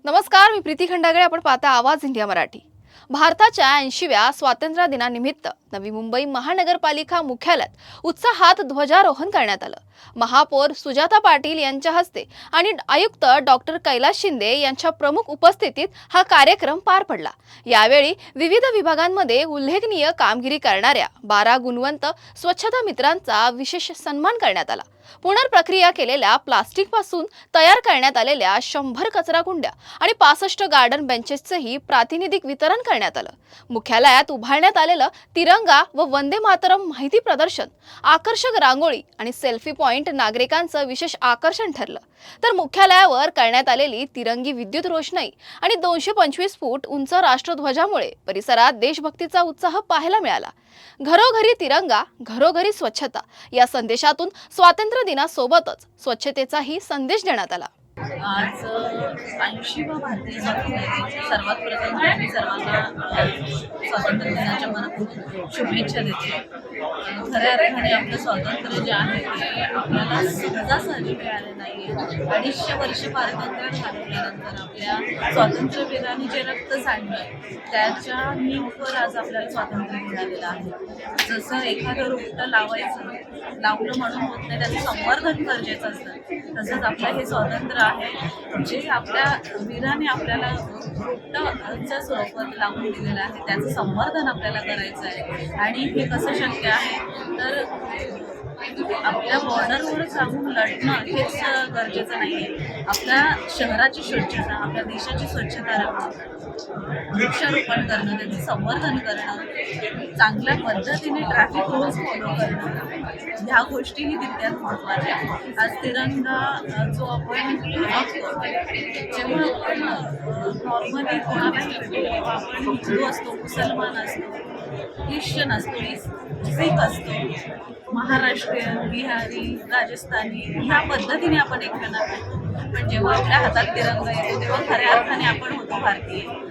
नमस्कार, मी प्रीती खंडागळे. आपण पाहता आवाज इंडिया मराठी. भारताच्या 80व्या स्वातंत्र्य दिनानिमित्त नवी मुंबई महानगरपालिका मुख्यालयात उत्साहात ध्वजारोहण करण्यात आलं. महापौर सुजाता पाटील यांच्या हस्ते आणि आयुक्त डॉक्टर कैलास शिंदे यांच्या प्रमुख उपस्थितीत हा कार्यक्रम पार पडला. यावेळी विविध विभागांमध्ये उल्लेखनीय कामगिरी करणाऱ्या 12 गुणवंत स्वच्छता मित्रांचा विशेष सन्मान करण्यात आला. पुनर्प्रक्रिया केलेल्या प्लास्टिक पासून तयार करण्यात आलेल्या 100 कचरा कुंड्या आणि 65 गार्डन बेंचेसचेही प्रातिनिधिक वितरण करण्यात आलं. मुख्यालयात उभारण्यात आलेलं तिरंगा व वंदे मातरम माहिती प्रदर्शन, आकर्षक रांगोळी आणि सेल्फी पॉइंट नागरिकांचं विशेष आकर्षण ठरलं. तर मुख्यालयावर करण्यात आलेली तिरंगी विद्युत रोषणाई आणि 225 फूट उंच राष्ट्रध्वजामुळे परिसरात देशभक्तीचा उत्साह पाहायला मिळाला. घरोघरी तिरंगा, घरोघरी स्वच्छता या संदेशातून स्वातंत्र्य दिनासोबतच स्वच्छतेचाही संदेश देण्यात आला. आज 80वा भारतीय स्वातंत्र्य दिन. सर्वात प्रथम मी सर्वांना स्वातंत्र्य दिनाच्या मनापासून शुभेच्छा देते. खऱ्या अर्थाने आपलं स्वातंत्र्य जे आहे ते आपल्याला सहजासहजी मिळाले नाही आहे. 250 वर्ष पारतंत्र्यात घालवल्यानंतर आपल्या स्वातंत्र्यवीरांनी जे रक्त सांडलं त्याच्या नीववर आज आपल्याला स्वातंत्र्य मिळालेलं आहे. जसं एखादं रोपटं लावलं म्हणून होत नाही, त्याचं संवर्धन गरजेचं असतं. तसंच आपलं हे स्वातंत्र्य आहे जे आपल्या वीराने आपल्याला रोपटाच्या स्वरूपात लावून दिलेलं आहे, त्याचं संवर्धन आपल्याला करायचं आहे. आणि हे कसं शक्य आहे तर आपल्या बॉर्डरवरच राहून लढणं हेच गरजेचं नाही आहे. आपल्या शहराची स्वच्छता, आपल्या देशाची स्वच्छता राखणं, वृक्षारोपण करणं, त्याचं संवर्धन करणं, चांगल्या पद्धतीने ट्रॅफिक रूल्स फॉलो करणं, ह्या गोष्टीही तितक्यात महत्त्वाच्या. आज तिरंगा जो आपण बघतो, जेव्हा आपण नॉर्मली कोणालाही तेव्हा आपण हिंदू असतो, मुसलमान असतो, ख्रिश्चन असतो, सिख असतो, महाराष्ट्रीयन, बिहारी, राजस्थानी ह्या पद्धतीने आपण एकमेकांना भेटतो. पण जेव्हा आपल्या हातात तिरंगा येतो तेव्हा खऱ्या अर्थाने आपण होतो भारतीय.